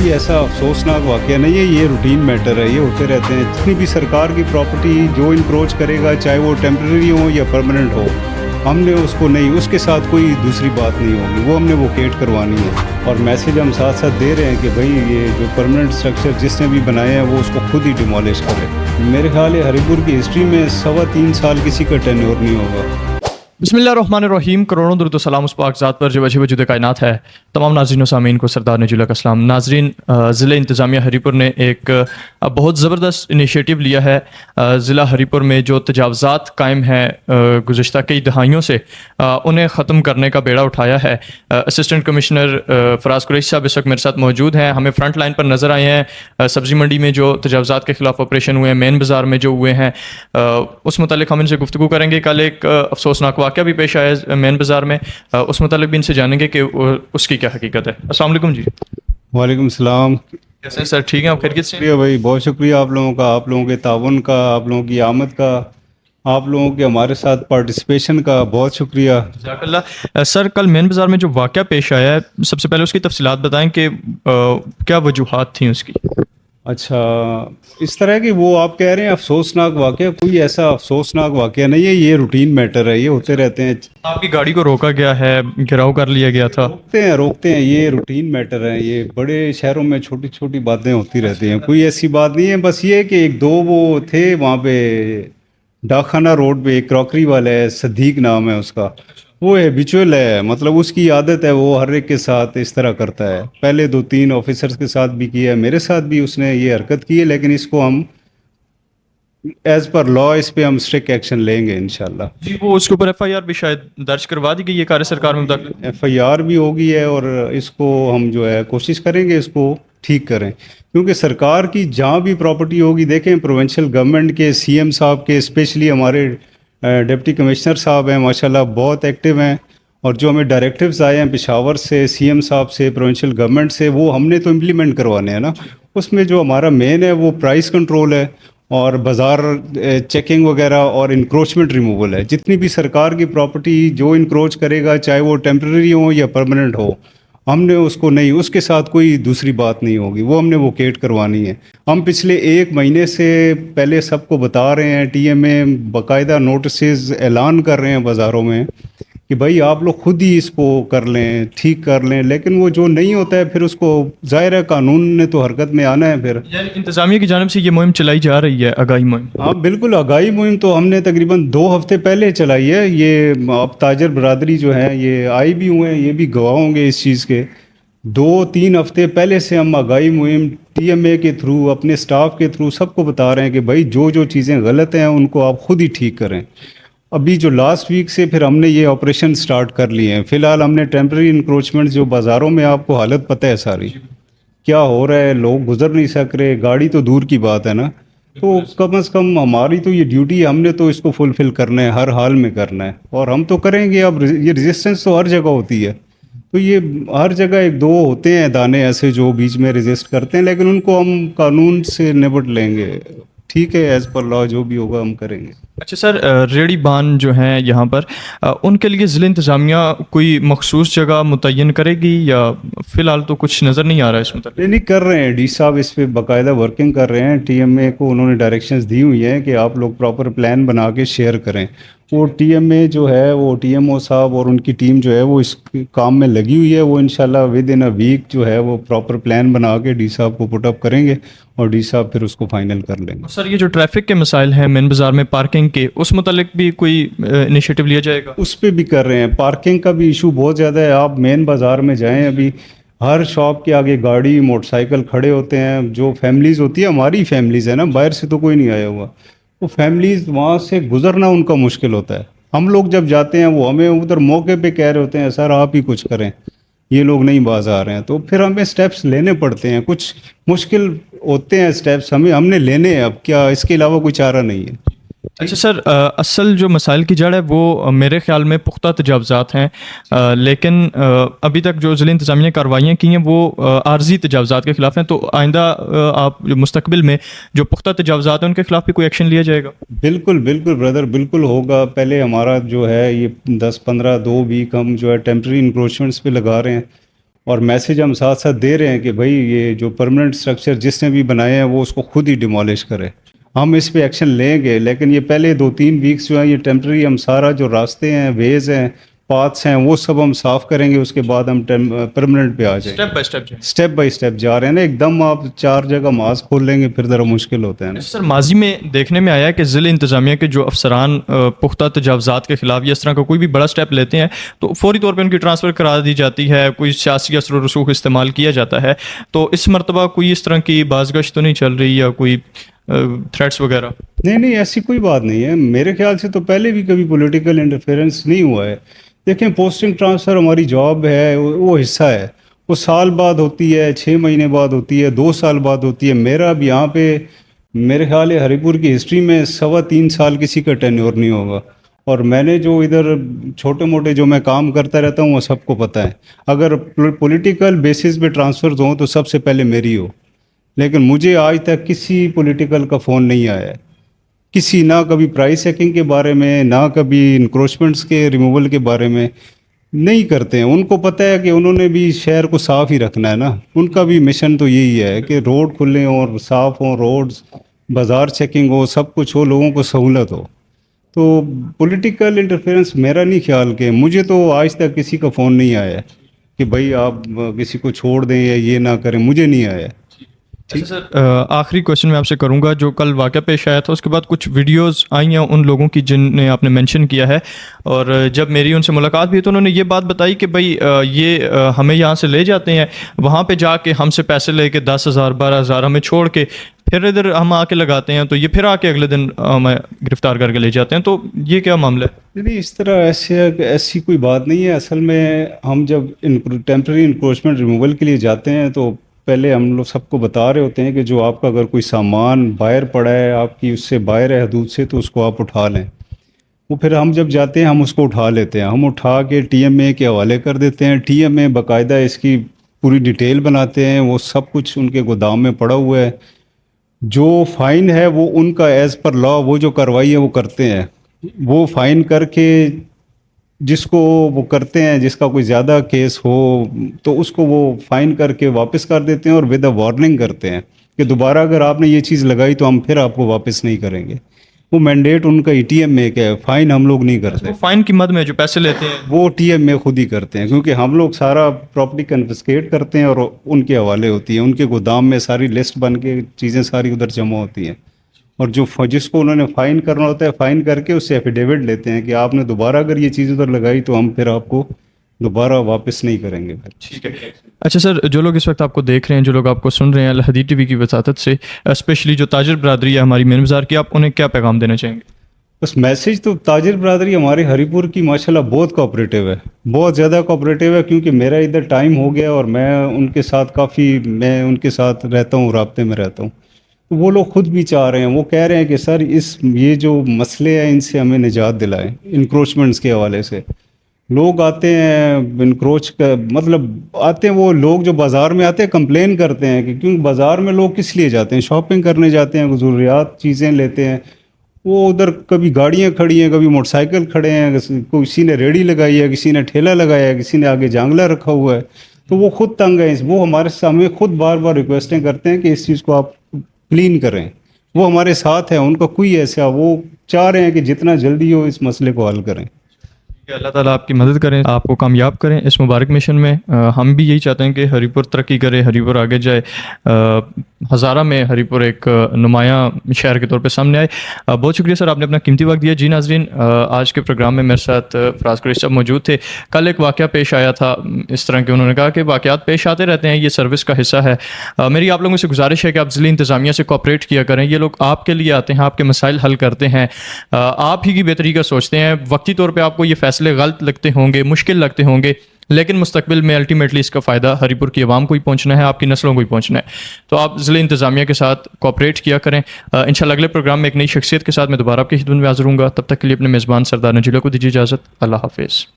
कोई ऐसा अफसोसनाक वाक़या नहीं है, ये रूटीन मैटर है, ये होते रहते हैं। जितनी भी सरकार की प्रॉपर्टी जो इंक्रोच करेगा, चाहे वो टेम्परेरी हो या परमानेंट हो, हमने उसको नहीं, उसके साथ कोई दूसरी बात नहीं होगी, वो हमने वोकेट करवानी है। और मैसेज हम साथ साथ दे रहे हैं कि भाई ये जो परमानेंट स्ट्रक्चर जिसने भी बनाए हैं वो उसको खुद ही डिमोलिश करे। मेरे ख्याल है हरिपुर की हिस्ट्री में 3.25 साल किसी का टेन्योर नहीं होगा। बिस्मिल्लाहिर्रहमानिर्रहीम। करोड़ों दरुद व सलाम उस पाक ज़ात पर जो वजह वजूद कायनात है। तमाम नाज़रीन व सामीन को सरदार नजुल का सलाम। नाज़रीन, ज़िला इंतज़ामिया हरिपुर ने एक बहुत ज़बरदस्त इनिशिएटिव लिया है। ज़िला हरिपुर में जो तजावज़ात कायम हैं गुज़श्ता कई दहाइयों से, उन्हें ख़त्म करने का बेड़ा उठाया है। असिस्टेंट कमिश्नर फराज कुरैशी साहब इस वक्त मेरे साथ मौजूद हैं। हमें फ्रंट लाइन पर नज़र आए हैं। सब्ज़ी मंडी में जो तजावज़ात के ख़िलाफ़ ऑपरेशन हुए हैं, मेन बाज़ार में जो हुए हैं, उस मुतालिक हम इनसे गुफ्तगू करेंगे। कल एक अफसोसनाक वाक़या भी पेश आया मेन बाज़ार में, उस मुतालिक भी इनसे जानेंगे कि उसकी क्या हकीकत है। अस्सलाम वालेकुम जी। वालेकुम सलाम। कैसे हैं सर? ठीक हैं आप? खैरियत से? शुक्रिया भाई, बहुत शुक्रिया आप लोगों का, आप लोगों के ताउन का, आप लोगों की आमद का, आप लोगों के हमारे साथ पार्टिसिपेशन का बहुत शुक्रिया। जज़ाकल्लाह। सर, कल मेन बाज़ार में जो वाक़या पेश आया है, सबसे पहले उसकी तफसीलात बताएं कि क्या वजूहात थी उसकी। अच्छा, इस तरह की वो आप कह रहे हैं अफसोसनाक वाक़या, कोई ऐसा अफसोसनाक वाक़या नहीं है, ये रूटीन मैटर है, ये होते रहते हैं। आपकी गाड़ी को रोका गया है, घेराव कर लिया गया था। रोकते हैं, ये रूटीन मैटर है। ये बड़े शहरों में छोटी छोटी बातें होती रहती हैं, कोई ऐसी बात नहीं है। बस ये कि एक दो वो थे वहाँ पे डाकखाना रोड पे, एक क्रॉकरी वाला है, सदीक नाम है उसका, वो हैबिचुअल है, मतलब उसकी आदत है, वो हर एक के साथ इस तरह करता है। पहले 2-3 ऑफिसर्स के साथ भी किया है, मेरे साथ भी उसने ये हरकत की है, लेकिन इसको हम एज़ पर लॉ इस पे हम स्ट्रिक्ट एक्शन लेंगे इंशाल्लाह। जी, वो उसके ऊपर FIR भी शायद दर्ज करवा दी गई है कार्य सरकार में। FIR भी होगी है, और इसको हम जो है कोशिश करेंगे इसको ठीक करें, क्योंकि सरकार की जहाँ भी प्रॉपर्टी होगी, देखें प्रोविंशियल गवर्नमेंट के CM साहब के, स्पेशली हमारे डिप्टी कमिश्नर साहब हैं, माशाल्लाह बहुत एक्टिव हैं, और जो हमें डायरेक्टिव्स आए हैं पेशावर से, CM साहब से, प्रोविंशियल गवर्नमेंट से, वो हमने तो इम्प्लीमेंट करवाने हैं ना। उसमें जो हमारा मेन है वो प्राइस कंट्रोल है, और बाज़ार चेकिंग वगैरह, और इंक्रोचमेंट रिमूवल है। जितनी भी सरकार की प्रॉपर्टी जो इंक्रोच करेगा, चाहे वो टेम्परेरी हो या परमानेंट हो, हमने उसको नहीं, उसके साथ कोई दूसरी बात नहीं होगी, वो हमने वोकेट करवानी है। हम पिछले 1 महीने से पहले सबको बता रहे हैं, TMA बाकायदा नोटिस ऐलान कर रहे हैं बाज़ारों में कि भाई आप लोग खुद ही इसको कर लें, ठीक कर लें, लेकिन वो जो नहीं होता है फिर उसको, ज़ाहिर है कानून ने तो हरकत में आना है। फिर यानी इंतज़ामिया की जानिब से ये मुहिम चलाई जा रही है, आगाही मुहिम। हाँ बिल्कुल, आगाही मुहिम तो हमने तकरीबन 2 हफ्ते पहले चलाई है। ये अब ताजर बरादरी जो है ये आई भी हुए हैं, ये भी गवाह होंगे इस चीज़ के। 2-3 हफ्ते पहले से हम आगाही मुहिम TMA के थ्रू, अपने स्टाफ के थ्रू सबको बता रहे हैं कि भाई जो जो चीज़ें गलत हैं उनको आप खुद ही ठीक करें। अभी जो लास्ट वीक से फिर हमने ये ऑपरेशन स्टार्ट कर लिए हैं। फ़िलहाल हमने टेम्प्रेरी इंक्रोचमेंट, जो बाज़ारों में आपको हालत पता है सारी क्या हो रहा है, लोग गुजर नहीं सक रहे, गाड़ी तो दूर की बात है ना। तो कम से कम हमारी तो ये ड्यूटी है, हमने तो इसको फुलफ़िल करना है, हर हाल में करना है, और हम तो करेंगे। अब ये रेजिस्टेंस तो हर जगह होती है, तो ये हर जगह 1-2 होते हैं दाने ऐसे जो बीच में रेजिस्ट करते हैं, लेकिन उनको हम कानून से निपट लेंगे। ठीक है, एज़ पर लॉ जो भी होगा हम करेंगे। अच्छा सर, रेडी बान जो हैं यहाँ पर, उनके लिए ज़िला इंतज़ामिया कोई मखसूस जगह मुतय्यन करेगी, या फ़िलहाल तो कुछ नज़र नहीं आ रहा है इसमें? नहीं कर रहे हैं, डी साहब इस पर बाकायदा वर्किंग कर रहे हैं। TMA को उन्होंने डायरेक्शंस दी हुई हैं कि आप लोग प्रॉपर प्लान बना के शेयर करें। वो TMA जो है, वो TMO साहब और उनकी टीम जो है वो इस काम में लगी हुई है। वो इंशाल्लाह विद इन अ वीक जो है वो प्रॉपर प्लान बना के डी साहब को पुट अप करेंगे, और डी साहब फिर उसको फाइनल कर लेंगे। सर, ये जो ट्रैफिक के मसाइल हैं मेन बाज़ार में पार्किंग के, उस मुतालिक भी कोई इनिशिएटिव लिया जाएगा? उस पर भी कर रहे हैं। पार्किंग का भी इशू बहुत ज़्यादा है। आप मेन बाज़ार में जाएँ, अभी हर शॉप के आगे गाड़ी मोटरसाइकिल खड़े होते हैं। जो फैमिलीज़ होती है, हमारी फैमिलीज़ है ना, बाहर से तो कोई नहीं आया हुआ, वो फैमिलीज़ वहाँ से गुज़रना उनका मुश्किल होता है। हम लोग जब जाते हैं, वो हमें उधर मौके पे कह रहे होते हैं सर आप ही कुछ करें, ये लोग नहीं बाज आ रहे हैं। तो फिर हमें स्टेप्स लेने पड़ते हैं, कुछ मुश्किल होते हैं स्टेप्स, हमें लेने हैं। अब क्या, इसके अलावा कोई चारा नहीं है। अच्छा सर, असल जो मसाइल की जड़ है वो मेरे ख्याल में पुख्ता तजावज़ात हैं, लेकिन अभी तक जो ज़िला इंतज़ामिया कार्रवाइयाँ की हैं वो आर्जी तजावज़ात के ख़िलाफ़ हैं। तो आइंदा आप मुस्तकबिल में जो पुख्ता तजावज़ात हैं उनके ख़िलाफ़ भी कोई एक्शन लिया जाएगा? बिल्कुल बिल्कुल ब्रदर, बिल्कुल होगा। पहले हमारा जो है ये 10-15 2 वीक हम जो है टेम्प्रेरी इंक्रोचमेंट्स पे लगा रहे हैं, اور میسیج ہم ساتھ ساتھ دے رہے ہیں کہ بھائی یہ جو پرماننٹ اسٹرکچر جس نے بھی بنائے ہیں وہ اس کو خود ہی ڈیمالش کرے. ہم اس پہ ایکشن لیں گے، لیکن یہ پہلے 2-3 ویکس جو ہیں یہ ٹیمپرری، ہم سارا جو راستے ہیں، ویز ہیں، پاتھس ہیں، وہ سب ہم صاف کریں گے. اس کے بعد ہم پرماننٹ پہ آ جائیں گے. Step by step. Step by step جا رہے ہیں نا. ایک دم آپ 4 جگہ ماسک کھول لیں گے پھر ذرا مشکل ہوتا ہے نا. سر ماضی میں دیکھنے میں آیا کہ ضلع انتظامیہ کے جو افسران پختہ تجاوزات کے خلاف یا اس طرح کا کوئی بھی بڑا سٹیپ لیتے ہیں تو فوری طور پہ ان کی ٹرانسفر کرا دی جاتی ہے، کوئی سیاسی اثر و رسوخ استعمال کیا جاتا ہے. تو اس مرتبہ کوئی اس طرح کی بازگشت تو نہیں چل رہی یا کوئی تھریٹس وغیرہ؟ نہیں، ایسی کوئی بات نہیں ہے. میرے خیال سے تو پہلے بھی کبھی پولیٹیکل انٹرفیئرنس نہیں ہوا ہے. دیکھیں، پوسٹنگ ٹرانسفر ہماری جاب ہے، وہ حصہ ہے. وہ سال بعد ہوتی ہے، 6 مہینے بعد ہوتی ہے، 2 سال بعد ہوتی ہے. میرا اب یہاں پہ میرے خیال ہے ہری پور کی ہسٹری میں 3.25 سال کسی کا ٹینیور نہیں ہوگا. اور میں نے جو ادھر چھوٹے موٹے جو میں کام کرتا رہتا ہوں وہ سب کو پتہ ہے. اگر پولیٹیکل بیسس پہ ٹرانسفرز ہوں تو سب سے پہلے میری ہو. لیکن مجھے آج تک کسی پولیٹیکل کا فون نہیں آیا ہے، کسی، نہ کبھی پرائس ہیکنگ کے بارے میں، نہ کبھی انکروچمنٹس کے ریموول کے بارے میں. نہیں کرتے ہیں. ان کو پتہ ہے کہ انہوں نے بھی شہر کو صاف ہی رکھنا ہے نا. ان کا بھی مشن تو یہی ہے کہ روڈ کھلے ہوں اور صاف ہوں، روڈز، بازار چیکنگ ہو، سب کچھ ہو، لوگوں کو سہولت ہو. تو پولیٹیکل انٹرفیئرنس میرا نہیں خیال کہ، مجھے تو آج تک کسی کا فون نہیں آیا ہے کہ بھائی آپ کسی کو چھوڑ دیں یا یہ نہ کریں. مجھے نہیں آیا. اچھا سر، آخری کوشچن میں آپ سے کروں گا. جو کل واقعہ پیش آیا تھا اس کے بعد کچھ ویڈیوز آئی ہیں ان لوگوں کی جن نے آپ نے مینشن کیا ہے، اور جب میری ان سے ملاقات بھی تو انہوں نے یہ بات بتائی کہ بھائی یہ ہمیں یہاں سے لے جاتے ہیں، وہاں پہ جا کے ہم سے پیسے لے کے 10,000 12,000 ہمیں چھوڑ کے پھر ادھر ہم آ کے لگاتے ہیں، تو یہ پھر آ کے اگلے دن ہمیں گرفتار کر کے لے جاتے ہیں. تو یہ کیا معاملہ ہے؟ نہیں، اس طرح ایسی کوئی بات نہیں ہے. اصل میں ہم جب ٹیمپرری انکروچمنٹ ریموول کے لیے جاتے ہیں تو پہلے ہم لوگ سب کو بتا رہے ہوتے ہیں کہ جو آپ کا اگر کوئی سامان باہر پڑا ہے، آپ کی اس سے باہر ہے حدود سے، تو اس کو آپ اٹھا لیں. وہ پھر ہم جب جاتے ہیں ہم اس کو اٹھا لیتے ہیں. ہم اٹھا کے ٹی ایم اے کے حوالے کر دیتے ہیں. ٹی ایم اے باقاعدہ اس کی پوری ڈیٹیل بناتے ہیں. وہ سب کچھ ان کے گودام میں پڑا ہوا ہے. جو فائن ہے وہ ان کا ایز پر لا، وہ جو کارروائی ہے وہ کرتے ہیں. وہ فائن کر کے جس کو وہ کرتے ہیں، جس کا کوئی زیادہ کیس ہو تو اس کو وہ فائن کر کے واپس کر دیتے ہیں، اور ود اے وارننگ کرتے ہیں کہ دوبارہ اگر آپ نے یہ چیز لگائی تو ہم پھر آپ کو واپس نہیں کریں گے. وہ مینڈیٹ ان کا ٹی ایم اے کا ہے. فائن ہم لوگ نہیں کرتے. فائن کی مد میں جو پیسے لیتے ہیں وہ ٹی ایم اے خود ہی کرتے ہیں، کیونکہ ہم لوگ سارا پراپرٹی کنفسکیٹ کرتے ہیں اور ان کے حوالے ہوتی ہے. ان کے گودام میں ساری لسٹ بن کے چیزیں ساری ادھر جمع ہوتی ہیں. اور جس کو انہوں نے فائن کرنا ہوتا ہے، فائن کر کے اس سے ایفیڈیوٹ لیتے ہیں کہ آپ نے دوبارہ اگر یہ چیز ادھر لگائی تو ہم پھر آپ کو دوبارہ واپس نہیں کریں گے. ٹھیک ہے. اچھا سر، جو لوگ اس وقت آپ کو دیکھ رہے ہیں، جو لوگ آپ کو سن رہے ہیں الحدیث ٹی وی کی وساطت سے، اسپیشلی جو تاجر برادری ہے ہماری مین بازار کی، آپ انہیں کیا پیغام دینا چاہیں گے؟ بس میسیج تو، تاجر برادری ہمارے ہری پور کی ماشاءاللہ بہت کوآپریٹیو ہے، بہت زیادہ کوآپریٹیو ہے. کیونکہ میرا ادھر ٹائم ہو گیا اور میں ان کے ساتھ میں ان کے ساتھ رہتا ہوں، رابطے میں رہتا ہوں. تو وہ لوگ خود بھی چاہ رہے ہیں، وہ کہہ رہے ہیں کہ سر یہ جو مسئلے ہیں ان سے ہمیں نجات دلائیں. انکروچمنٹس کے حوالے سے لوگ آتے ہیں، انکروچ کا مطلب آتے ہیں، وہ لوگ جو بازار میں آتے ہیں کمپلین کرتے ہیں کہ کیونکہ بازار میں لوگ کس لیے جاتے ہیں؟ شاپنگ کرنے جاتے ہیں، ضروریات چیزیں لیتے ہیں. وہ ادھر کبھی گاڑیاں کھڑی ہیں، کبھی موٹر سائیکل کھڑے ہیں، کسی نے ریڑھی لگائی ہے، کسی نے ٹھیلا لگایا ہے، کسی نے آگے جانگلہ رکھا ہوا ہے. تو وہ خود تنگ ہیں. وہ ہمارے سامنے خود بار بار ریکویسٹیں کرتے ہیں کہ اس چیز کو آپ کلین کریں. وہ ہمارے ساتھ ہیں، ان کا کوئی ایسا، وہ چاہ رہے ہیں کہ جتنا جلدی ہو اس مسئلے کو حل کریں. اللہ تعالیٰ آپ کی مدد کریں، آپ کو کامیاب کریں اس مبارک مشن میں. ہم بھی یہی چاہتے ہیں کہ ہری پور ترقی کرے، ہری پور آگے جائے، ہزارہ میں ہری پور ایک نمایاں شہر کے طور پہ سامنے آئے. بہت شکریہ سر، آپ نے اپنا قیمتی وقت دیا. جی ناظرین، آج کے پروگرام میں میرے ساتھ فراز قریشی صاحب موجود تھے. کل ایک واقعہ پیش آیا تھا اس طرح کے، انہوں نے کہا کہ واقعات پیش آتے رہتے ہیں، یہ سروس کا حصہ ہے. میری آپ لوگوں سے گزارش ہے کہ آپ ضلع انتظامیہ سے کوآپریٹ کیا کریں. یہ لوگ آپ کے لیے آتے ہیں، آپ کے مسائل حل کرتے ہیں، آپ ہی کی بہتری کا سوچتے ہیں. وقتی طور پہ آپ کو یہ فیصلے غلط لگتے ہوں گے، مشکل لگتے ہوں گے، لیکن مستقبل میں الٹیمیٹلی اس کا فائدہ ہری پور کی عوام کو ہی پہنچنا ہے، آپ کی نسلوں کو ہی پہنچنا ہے. تو آپ ضلع انتظامیہ کے ساتھ کوآپریٹ کیا کریں. انشاءاللہ اگلے پروگرام میں ایک نئی شخصیت کے ساتھ میں دوبارہ آپ کی خدمت میں حاضر ہوں گا. تب تک کے لیے اپنے میزبان سردار نجیلہ کو دیجیے اجازت. اللہ حافظ.